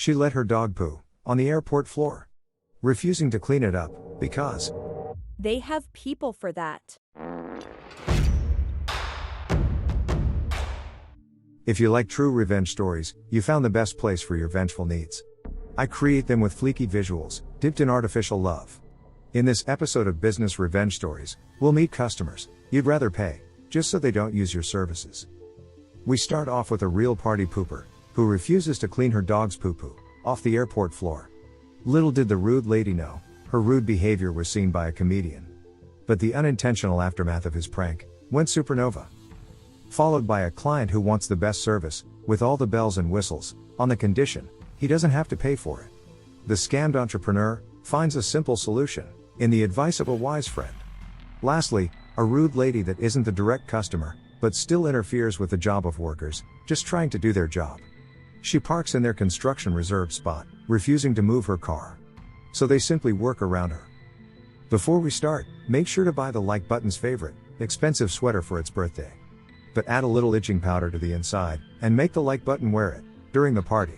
She let her dog poo on the airport floor, refusing to clean it up because they have people for that. If you like true revenge stories, you found the best place for your vengeful needs. I create them with fleeky visuals, dipped in artificial love. In this episode of Business Revenge Stories, we'll meet customers you'd rather pay, just so they don't use your services. We start off with a real party pooper, who refuses to clean her dog's poo-poo off the airport floor. Little did the rude lady know, her rude behavior was seen by a comedian. But the unintentional aftermath of his prank went supernova. Followed by a client who wants the best service, with all the bells and whistles, on the condition he doesn't have to pay for it. The scammed entrepreneur finds a simple solution in the advice of a wise friend. Lastly, a rude lady that isn't the direct customer, but still interferes with the job of workers, just trying to do their job. She parks in their construction reserved spot, refusing to move her car. So they simply work around her. Before we start, make sure to buy the like button's favorite, expensive sweater for its birthday. But add a little itching powder to the inside, and make the like button wear it during the party.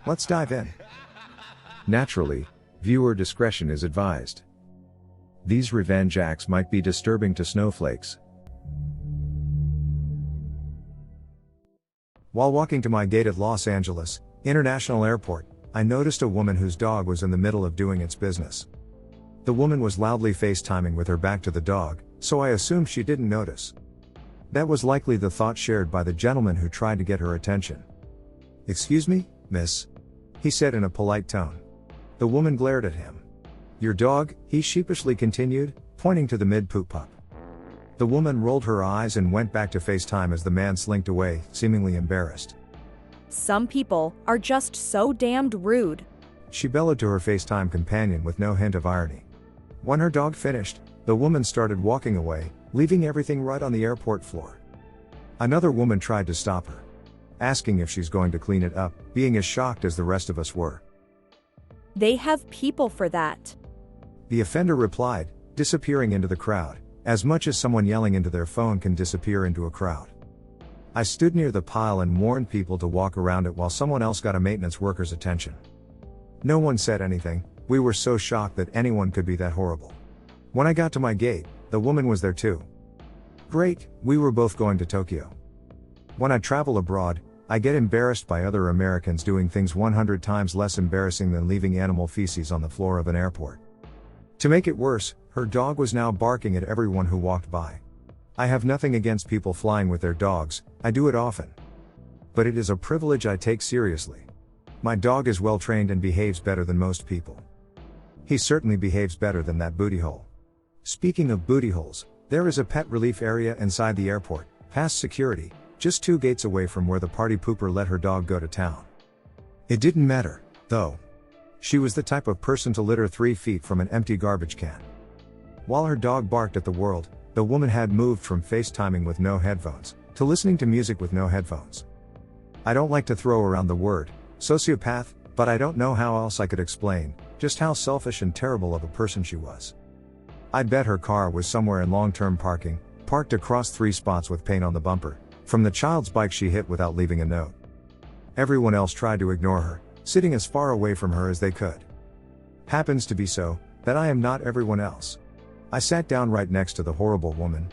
Let's dive in. Naturally, viewer discretion is advised. These revenge acts might be disturbing to snowflakes. While walking to my gate at Los Angeles International Airport, I noticed a woman whose dog was in the middle of doing its business. The woman was loudly FaceTiming with her back to the dog, so I assumed she didn't notice. That was likely the thought shared by the gentleman who tried to get her attention. "Excuse me, miss?" he said in a polite tone. The woman glared at him. "Your dog," he sheepishly continued, pointing to the mid-poop pup. The woman rolled her eyes and went back to FaceTime as the man slinked away, seemingly embarrassed. Some people are just so damned rude, she bellowed to her FaceTime companion with no hint of irony. When her dog finished, the woman started walking away, leaving everything right on the airport floor. Another woman tried to stop her, asking if she's going to clean it up, being as shocked as the rest of us were. They have people for that. The offender replied, disappearing into the crowd, as much as someone yelling into their phone can disappear into a crowd. I stood near the pile and warned people to walk around it while someone else got a maintenance worker's attention. No one said anything. We were so shocked that anyone could be that horrible. When I got to my gate, the woman was there too. Great, we were both going to Tokyo. When I travel abroad, I get embarrassed by other Americans doing things 100 times less embarrassing than leaving animal feces on the floor of an airport. To make it worse, her dog was now barking at everyone who walked by. I have nothing against people flying with their dogs, I do it often. But it is a privilege I take seriously. My dog is well trained and behaves better than most people. He certainly behaves better than that booty hole. Speaking of booty holes, there is a pet relief area inside the airport, past security, just 2 gates away from where the party pooper let her dog go to town. It didn't matter, though. She was the type of person to litter 3 feet from an empty garbage can. While her dog barked at the world, the woman had moved from FaceTiming with no headphones to listening to music with no headphones. I don't like to throw around the word sociopath, but I don't know how else I could explain just how selfish and terrible of a person she was. I bet her car was somewhere in long-term parking, parked across 3 spots with paint on the bumper, from the child's bike she hit without leaving a note. Everyone else tried to ignore her, sitting as far away from her as they could. Happens to be so, that I am not everyone else. I sat down right next to the horrible woman.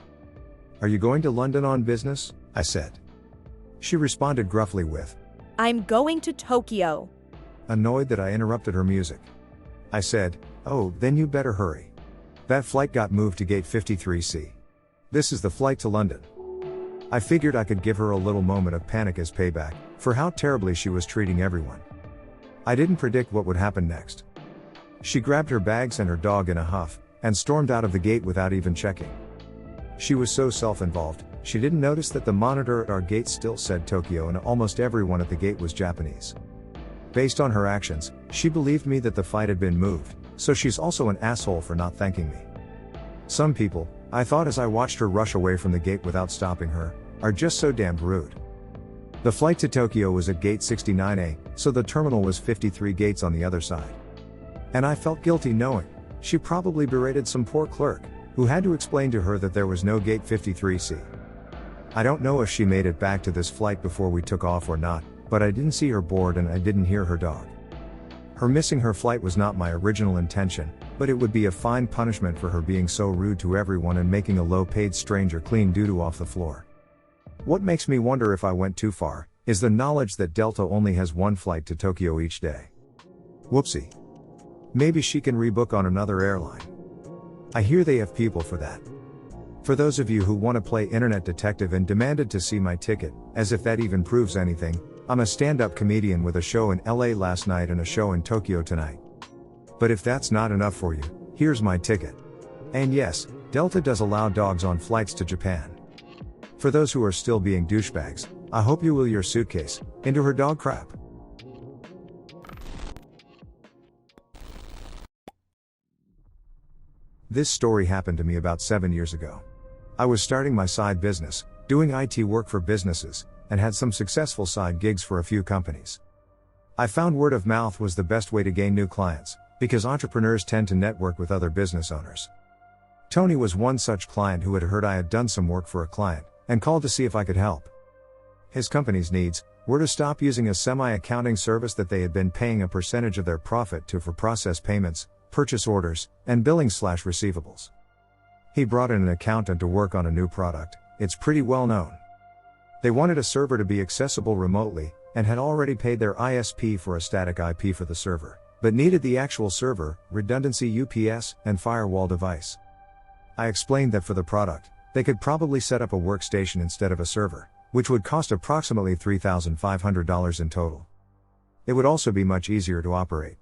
"Are you going to London on business?" I said. She responded gruffly with, I'm going to Tokyo. Annoyed that I interrupted her music, I said, "Oh, then you better hurry. That flight got moved to gate 53C. This is the flight to London." I figured I could give her a little moment of panic as payback for how terribly she was treating everyone. I didn't predict what would happen next. She grabbed her bags and her dog in a huff, and stormed out of the gate without even checking. She was so self-involved, she didn't notice that the monitor at our gate still said Tokyo and almost everyone at the gate was Japanese. Based on her actions, she believed me that the flight had been moved, so she's also an asshole for not thanking me. Some people, I thought as I watched her rush away from the gate without stopping her, are just so damned rude. The flight to Tokyo was at gate 69A, so the terminal was 53 gates on the other side. And I felt guilty knowing she probably berated some poor clerk, who had to explain to her that there was no gate 53C. I don't know if she made it back to this flight before we took off or not, but I didn't see her board and I didn't hear her dog. Her missing her flight was not my original intention, but it would be a fine punishment for her being so rude to everyone and making a low-paid stranger clean doo-doo off the floor. What makes me wonder if I went too far, is the knowledge that Delta only has one flight to Tokyo each day. Whoopsie. Maybe she can rebook on another airline. I hear they have people for that. For those of you who want to play internet detective and demanded to see my ticket, as if that even proves anything, I'm a stand-up comedian with a show in LA last night and a show in Tokyo tonight. But if that's not enough for you, here's my ticket. And yes, Delta does allow dogs on flights to Japan. For those who are still being douchebags, I hope you will your suitcase into her dog crap. This story happened to me about 7 years ago. I was starting my side business, doing IT work for businesses, and had some successful side gigs for a few companies. I found word of mouth was the best way to gain new clients, because entrepreneurs tend to network with other business owners. Tony was one such client who had heard I had done some work for a client, and called to see if I could help. His company's needs were to stop using a semi-accounting service that they had been paying a percentage of their profit to for process payments, purchase orders, and billing/receivables. He brought in an accountant to work on a new product. It's pretty well known. They wanted a server to be accessible remotely, and had already paid their ISP for a static IP for the server, but needed the actual server, redundancy UPS, and firewall device. I explained that for the product, they could probably set up a workstation instead of a server, which would cost approximately $3,500 in total. It would also be much easier to operate.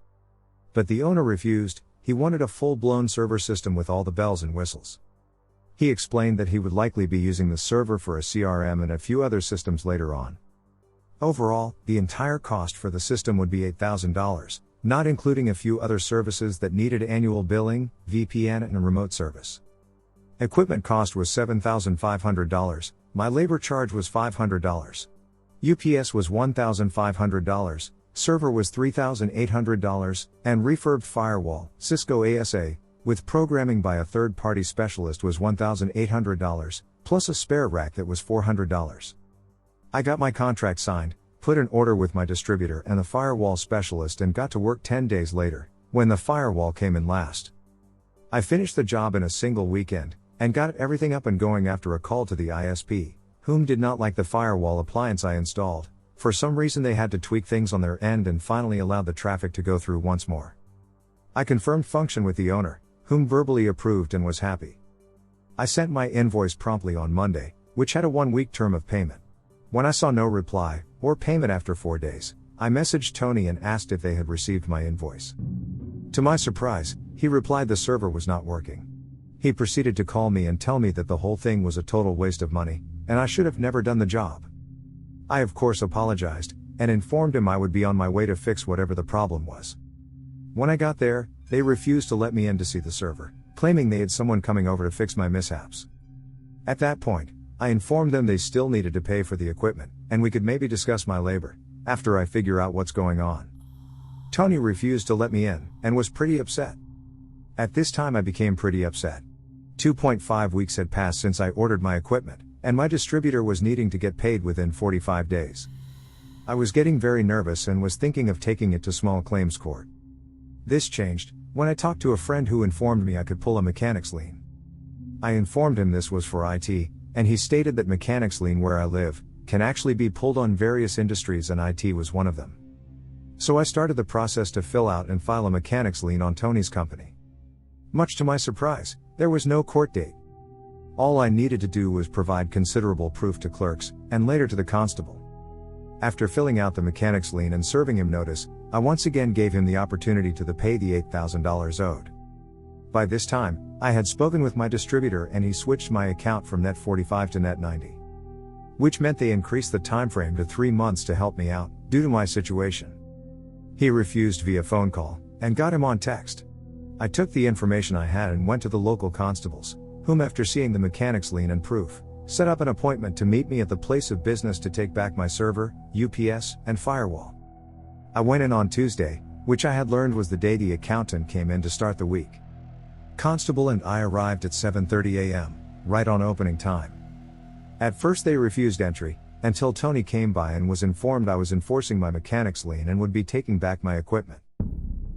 But the owner refused. He wanted a full-blown server system with all the bells and whistles. He explained that he would likely be using the server for a CRM and a few other systems later on. Overall, the entire cost for the system would be $8,000, not including a few other services that needed annual billing, VPN, and a remote service. Equipment cost was $7,500, my labor charge was $500. UPS was $1,500, server was $3,800, and refurbed firewall, Cisco ASA, with programming by a third-party specialist was $1,800, plus a spare rack that was $400. I got my contract signed, put an order with my distributor and the firewall specialist and got to work 10 days later, when the firewall came in last. I finished the job in a single weekend, and got everything up and going after a call to the ISP, whom did not like the firewall appliance I installed. For some reason they had to tweak things on their end and finally allowed the traffic to go through once more. I confirmed function with the owner, whom verbally approved and was happy. I sent my invoice promptly on Monday, which had a 1-week term of payment. When I saw no reply, or payment after 4 days, I messaged Tony and asked if they had received my invoice. To my surprise, he replied the server was not working. He proceeded to call me and tell me that the whole thing was a total waste of money, and I should have never done the job. I of course apologized, and informed him I would be on my way to fix whatever the problem was. When I got there, they refused to let me in to see the server, claiming they had someone coming over to fix my mishaps. At that point, I informed them they still needed to pay for the equipment, and we could maybe discuss my labor, after I figure out what's going on. Tony refused to let me in, and was pretty upset. At this time I became pretty upset. 2.5 weeks had passed since I ordered my equipment, and my distributor was needing to get paid within 45 days. I was getting very nervous and was thinking of taking it to small claims court. This changed when I talked to a friend who informed me I could pull a mechanics lien. I informed him this was for IT, and he stated that mechanics lien where I live can actually be pulled on various industries and IT was one of them. So I started the process to fill out and file a mechanics lien on Tony's company. Much to my surprise, there was no court date. All I needed to do was provide considerable proof to clerks, and later to the constable. After filling out the mechanics lien and serving him notice, I once again gave him the opportunity to pay the $8,000 owed. By this time, I had spoken with my distributor and he switched my account from net 45 to net 90. Which meant they increased the time frame to 3 months to help me out, due to my situation. He refused via phone call, and got him on text. I took the information I had and went to the local constables, whom after seeing the mechanics lien and proof, set up an appointment to meet me at the place of business to take back my server, UPS, and firewall. I went in on Tuesday, which I had learned was the day the accountant came in to start the week. Constable and I arrived at 7:30 a.m., right on opening time. At first they refused entry, until Tony came by and was informed I was enforcing my mechanics lien and would be taking back my equipment.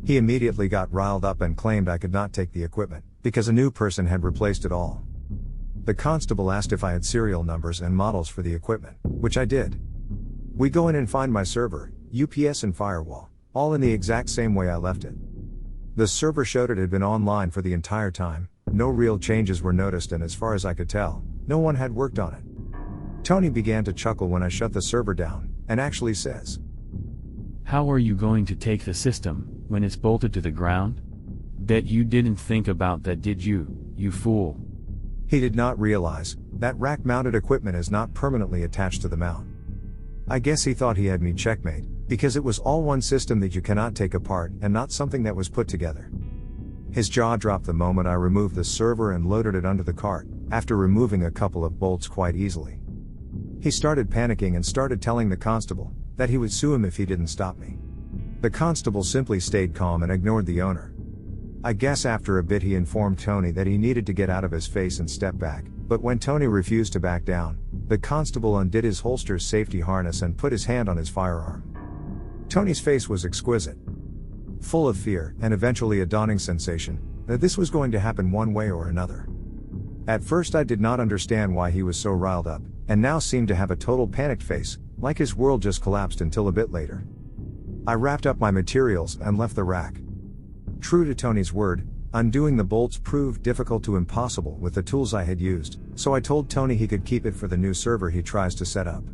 He immediately got riled up and claimed I could not take the equipment, because a new person had replaced it all. The constable asked if I had serial numbers and models for the equipment, which I did. We go in and find my server, UPS and firewall, all in the exact same way I left it. The server showed it had been online for the entire time, no real changes were noticed, and as far as I could tell, no one had worked on it. Tony began to chuckle when I shut the server down, and actually says, "How are you going to take the system, when it's bolted to the ground? Bet you didn't think about that, did you, you fool?" He did not realize that rack-mounted equipment is not permanently attached to the mount. I guess he thought he had me checkmate, because it was all one system that you cannot take apart and not something that was put together. His jaw dropped the moment I removed the server and loaded it under the cart, after removing a couple of bolts quite easily. He started panicking and started telling the constable that he would sue him if he didn't stop me. The constable simply stayed calm and ignored the owner. I guess after a bit he informed Tony that he needed to get out of his face and step back, but when Tony refused to back down, the constable undid his holster's safety harness and put his hand on his firearm. Tony's face was exquisite, full of fear and eventually a dawning sensation that this was going to happen one way or another. At first I did not understand why he was so riled up, and now seemed to have a total panicked face, like his world just collapsed, until a bit later. I wrapped up my materials and left the rack. True to Tony's word, undoing the bolts proved difficult to impossible with the tools I had used, so I told Tony he could keep it for the new server he tries to set up.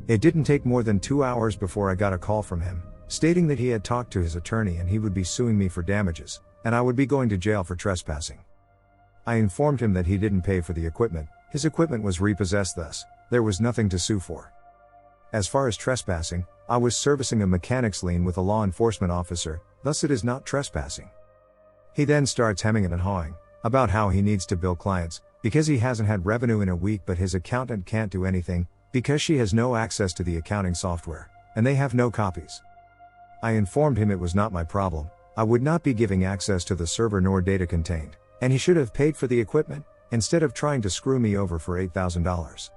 It didn't take more than 2 hours before I got a call from him, stating that he had talked to his attorney and he would be suing me for damages, and I would be going to jail for trespassing. I informed him that he didn't pay for the equipment, his equipment was repossessed, thus, there was nothing to sue for. As far as trespassing, I was servicing a mechanics lien with a law enforcement officer, thus it is not trespassing. He then starts hemming and hawing about how he needs to bill clients, because he hasn't had revenue in a week, but his accountant can't do anything, because she has no access to the accounting software, and they have no copies. I informed him it was not my problem, I would not be giving access to the server nor data contained, and he should have paid for the equipment, instead of trying to screw me over for $8,000.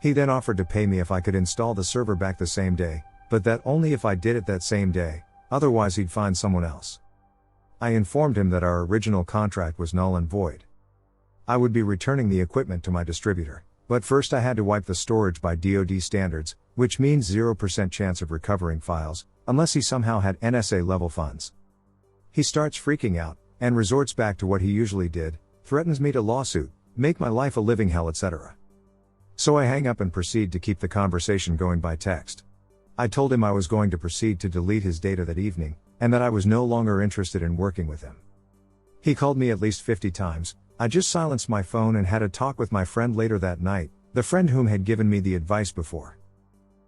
He then offered to pay me if I could install the server back the same day, but that only if I did it that same day, otherwise he'd find someone else. I informed him that our original contract was null and void. I would be returning the equipment to my distributor, but first I had to wipe the storage by DoD standards, which means 0% chance of recovering files, unless he somehow had NSA level funds. He starts freaking out, and resorts back to what he usually did, threatens me to lawsuit, make my life a living hell, etc. So I hang up and proceed to keep the conversation going by text. I told him I was going to proceed to delete his data that evening, and that I was no longer interested in working with him. He called me at least 50 times, I just silenced my phone and had a talk with my friend later that night, the friend whom had given me the advice before.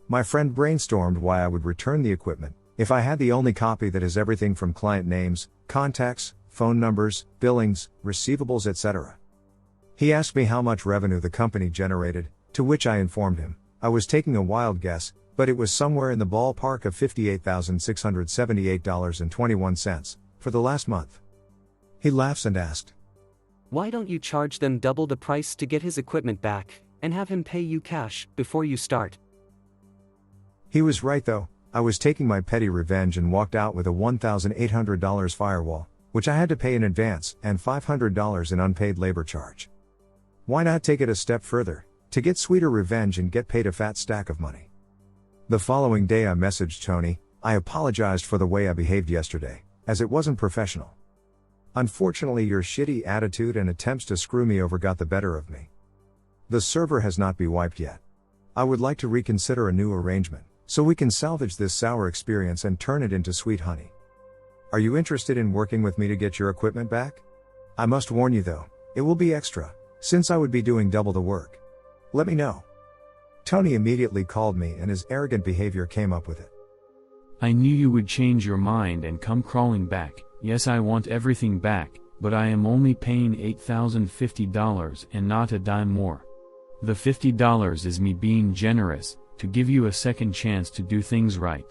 My friend brainstormed why I would return the equipment, if I had the only copy that has everything from client names, contacts, phone numbers, billings, receivables, etc. He asked me how much revenue the company generated, to which I informed him I was taking a wild guess, but it was somewhere in the ballpark of $58,678.21, for the last month. He laughs and asked, "Why don't you charge them double the price to get his equipment back, and have him pay you cash, before you start?" He was right though, I was taking my petty revenge and walked out with a $1,800 firewall, which I had to pay in advance, and $500 in unpaid labor charge. Why not take it a step further, to get sweeter revenge and get paid a fat stack of money? The following day I messaged Tony, I apologized for the way I behaved yesterday, as it wasn't professional. Unfortunately, your shitty attitude and attempts to screw me over got the better of me. The server has not been wiped yet. I would like to reconsider a new arrangement, so we can salvage this sour experience and turn it into sweet honey. Are you interested in working with me to get your equipment back? I must warn you though, it will be extra, since I would be doing double the work. Let me know. Tony immediately called me and his arrogant behavior came up with it. "I knew you would change your mind and come crawling back. Yes, I want everything back, but I am only paying $8,050 and not a dime more. The $50 is me being generous, to give you a second chance to do things right."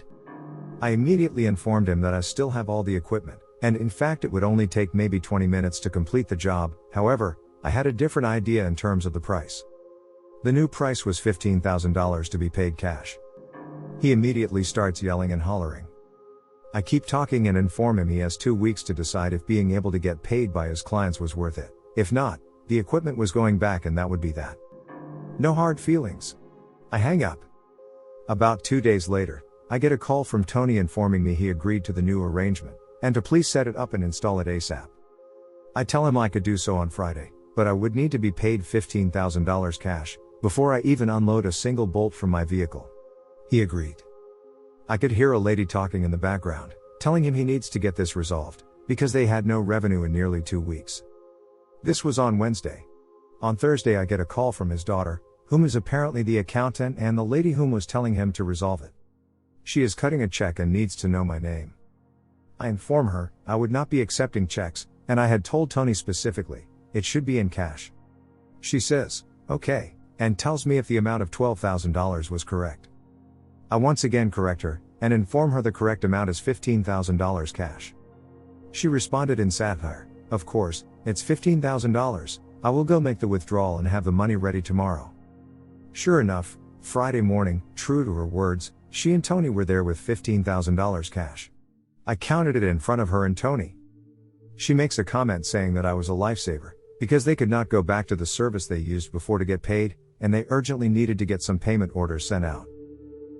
I immediately informed him that I still have all the equipment, and in fact it would only take maybe 20 minutes to complete the job. However, I had a different idea in terms of the price. The new price was $15,000 to be paid cash. He immediately starts yelling and hollering. I keep talking and inform him he has 2 weeks to decide if being able to get paid by his clients was worth it. If not, the equipment was going back and that would be that. No hard feelings. I hang up. About 2 days later, I get a call from Tony informing me he agreed to the new arrangement, and to please set it up and install it ASAP. I tell him I could do so on Friday, but I would need to be paid $15,000 cash, before I even unload a single bolt from my vehicle. He agreed. I could hear a lady talking in the background, telling him he needs to get this resolved, because they had no revenue in nearly 2 weeks. This was on Wednesday. On Thursday I get a call from his daughter, whom is apparently the accountant and the lady whom was telling him to resolve it. She is cutting a check and needs to know my name. I inform her I would not be accepting checks, and I had told Tony specifically, it should be in cash. She says, okay, and tells me if the amount of $12,000 was correct. I once again correct her, and inform her the correct amount is $15,000 cash. She responded in satire, of course, it's $15,000, I will go make the withdrawal and have the money ready tomorrow. Sure enough, Friday morning, true to her words, she and Tony were there with $15,000 cash. I counted it in front of her and Tony. She makes a comment saying that I was a lifesaver, because they could not go back to the service they used before to get paid, and they urgently needed to get some payment orders sent out.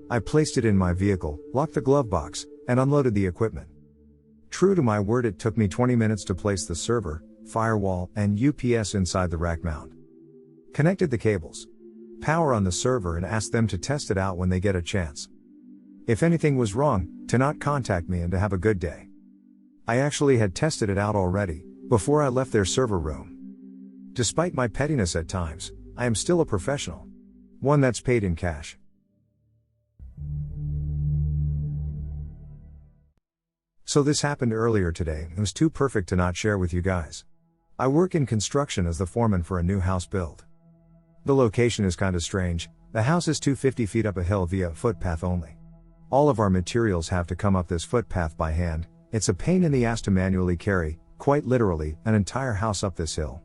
I placed it in my vehicle, locked the glove box, and unloaded the equipment. True to my word, it took me 20 minutes to place the server, firewall, and UPS inside the rack mount. Connected the cables. Power on the server and asked them to test it out when they get a chance. If anything was wrong, to not contact me and to have a good day. I actually had tested it out already, before I left their server room. Despite my pettiness at times, I am still a professional. One that's paid in cash. So this happened earlier today, and was too perfect to not share with you guys. I work in construction as the foreman for a new house build. The location is kinda strange, the house is 250 feet up a hill via a footpath only. All of our materials have to come up this footpath by hand, it's a pain in the ass to manually carry, quite literally, an entire house up this hill.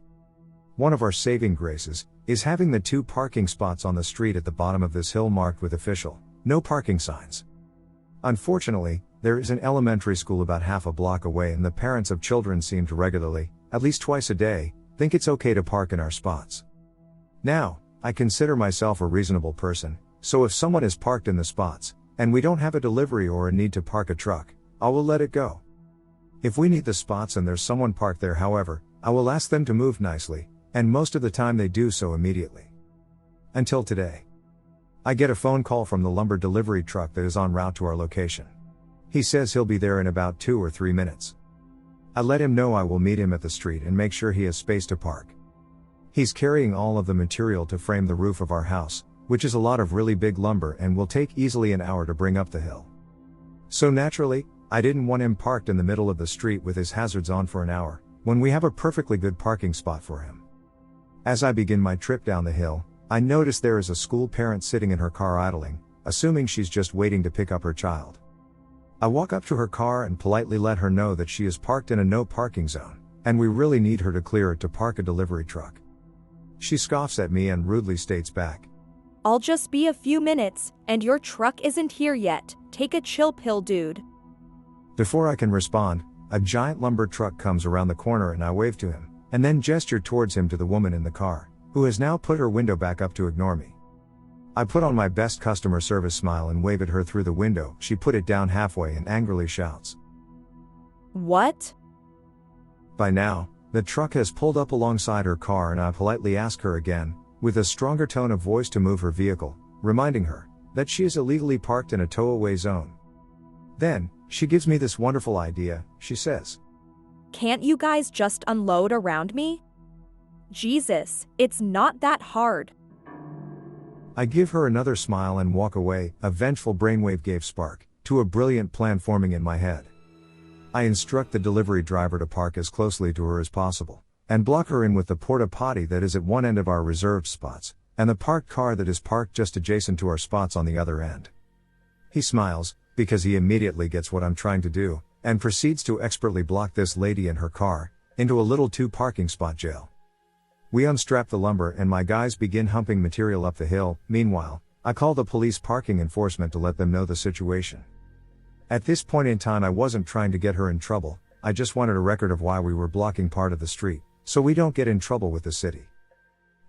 One of our saving graces is having the 2 parking spots on the street at the bottom of this hill marked with official, no parking signs. Unfortunately, there is an elementary school about half a block away and the parents of children seem to regularly, at least twice a day, think it's okay to park in our spots. Now, I consider myself a reasonable person, so if someone is parked in the spots, and we don't have a delivery or a need to park a truck, I will let it go. If we need the spots and there's someone parked there, however, I will ask them to move nicely, and most of the time they do so immediately. Until today. I get a phone call from the lumber delivery truck that is en route to our location. He says he'll be there in about 2 or 3 minutes. I let him know I will meet him at the street and make sure he has space to park. He's carrying all of the material to frame the roof of our house, which is a lot of really big lumber and will take easily an hour to bring up the hill. So naturally, I didn't want him parked in the middle of the street with his hazards on for an hour, when we have a perfectly good parking spot for him. As I begin my trip down the hill, I notice there is a school parent sitting in her car idling, assuming she's just waiting to pick up her child. I walk up to her car and politely let her know that she is parked in a no parking zone, and we really need her to clear it to park a delivery truck. She scoffs at me and rudely states back, I'll just be a few minutes, and your truck isn't here yet. Take a chill pill, dude. Before I can respond, a giant lumber truck comes around the corner and I wave to him, and then gesture towards him to the woman in the car, who has now put her window back up to ignore me. I put on my best customer service smile and wave at her through the window. She put it down halfway and angrily shouts, What? By now, the truck has pulled up alongside her car and I politely ask her again, with a stronger tone of voice, to move her vehicle, reminding her that she is illegally parked in a tow-away zone. Then, she gives me this wonderful idea. She says, Can't you guys just unload around me? Jesus, it's not that hard. I give her another smile and walk away. A vengeful brainwave gave spark to a brilliant plan forming in my head. I instruct the delivery driver to park as closely to her as possible, and block her in with the porta potty that is at one end of our reserved spots, and the parked car that is parked just adjacent to our spots on the other end. He smiles, because he immediately gets what I'm trying to do, and proceeds to expertly block this lady and her car into a little 2 parking spot jail. We unstrap the lumber and my guys begin humping material up the hill. Meanwhile, I call the police parking enforcement to let them know the situation. At this point in time I wasn't trying to get her in trouble, I just wanted a record of why we were blocking part of the street, so we don't get in trouble with the city.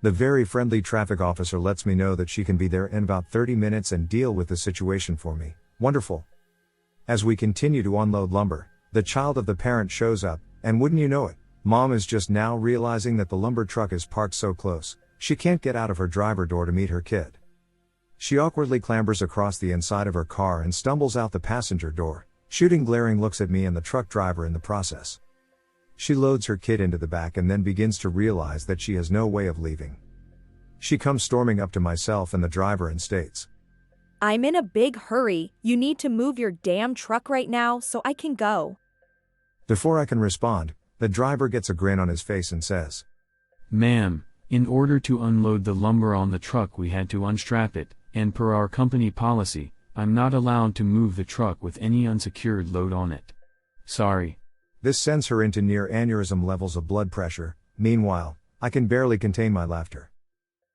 The very friendly traffic officer lets me know that she can be there in about 30 minutes and deal with the situation for me. Wonderful. As we continue to unload lumber, the child of the parent shows up, and wouldn't you know it, Mom is just now realizing that the lumber truck is parked so close, she can't get out of her driver door to meet her kid. She awkwardly clambers across the inside of her car and stumbles out the passenger door, shooting glaring looks at me and the truck driver in the process. She loads her kid into the back and then begins to realize that she has no way of leaving. She comes storming up to myself and the driver and states, I'm in a big hurry, you need to move your damn truck right now so I can go. Before I can respond, the driver gets a grin on his face and says, Ma'am, in order to unload the lumber on the truck we had to unstrap it, and per our company policy, I'm not allowed to move the truck with any unsecured load on it. Sorry. This sends her into near aneurysm levels of blood pressure. Meanwhile, I can barely contain my laughter.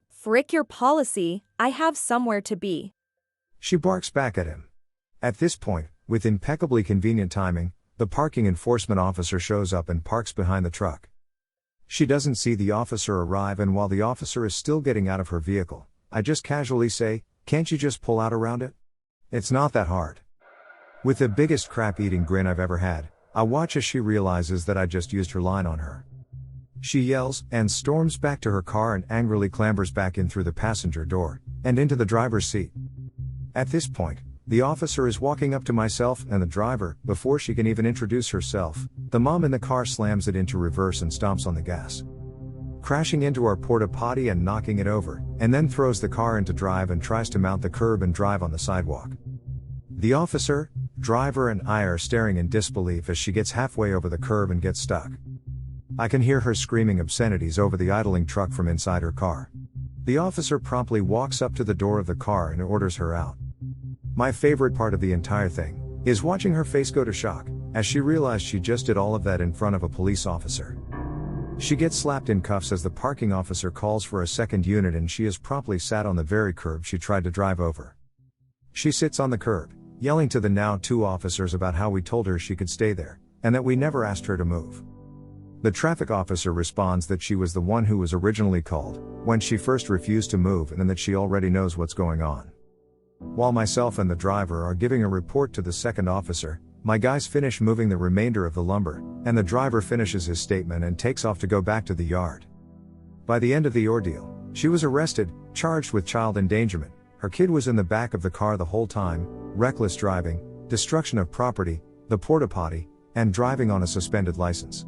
Frick your policy, I have somewhere to be. She barks back at him. At this point, with impeccably convenient timing, the parking enforcement officer shows up and parks behind the truck. She doesn't see the officer arrive, and while the officer is still getting out of her vehicle, I just casually say, can't you just pull out around it? It's not that hard. With the biggest crap-eating grin I've ever had, I watch as she realizes that I just used her line on her. She yells and storms back to her car and angrily clambers back in through the passenger door and into the driver's seat. At this point, the officer is walking up to myself and the driver. Before she can even introduce herself, the mom in the car slams it into reverse and stomps on the gas, crashing into our porta potty and knocking it over, and then throws the car into drive and tries to mount the curb and drive on the sidewalk. The officer, driver and I are staring in disbelief as she gets halfway over the curb and gets stuck. I can hear her screaming obscenities over the idling truck from inside her car. The officer promptly walks up to the door of the car and orders her out. My favorite part of the entire thing is watching her face go to shock as she realized she just did all of that in front of a police officer. She gets slapped in cuffs as the parking officer calls for a second unit and she is promptly sat on the very curb she tried to drive over. She sits on the curb, yelling to the now two officers about how we told her she could stay there, and that we never asked her to move. The traffic officer responds that she was the one who was originally called, when she first refused to move, and that she already knows what's going on. While myself and the driver are giving a report to the second officer, my guys finish moving the remainder of the lumber, and the driver finishes his statement and takes off to go back to the yard. By the end of the ordeal, she was arrested, charged with child endangerment. Her kid was in the back of the car the whole time, reckless driving, destruction of property, the porta potty, and driving on a suspended license.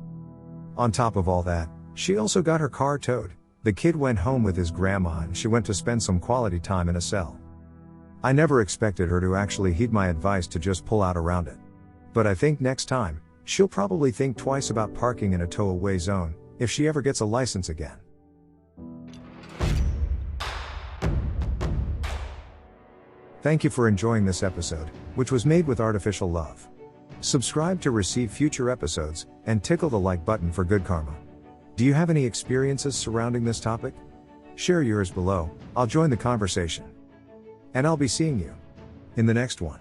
On top of all that, she also got her car towed. The kid went home with his grandma and she went to spend some quality time in a cell. I never expected her to actually heed my advice to just pull out around it. But I think next time, she'll probably think twice about parking in a tow-away zone, if she ever gets a license again. Thank you for enjoying this episode, which was made with artificial love. Subscribe to receive future episodes, and tickle the like button for good karma. Do you have any experiences surrounding this topic? Share yours below, I'll join the conversation. And I'll be seeing you in the next one.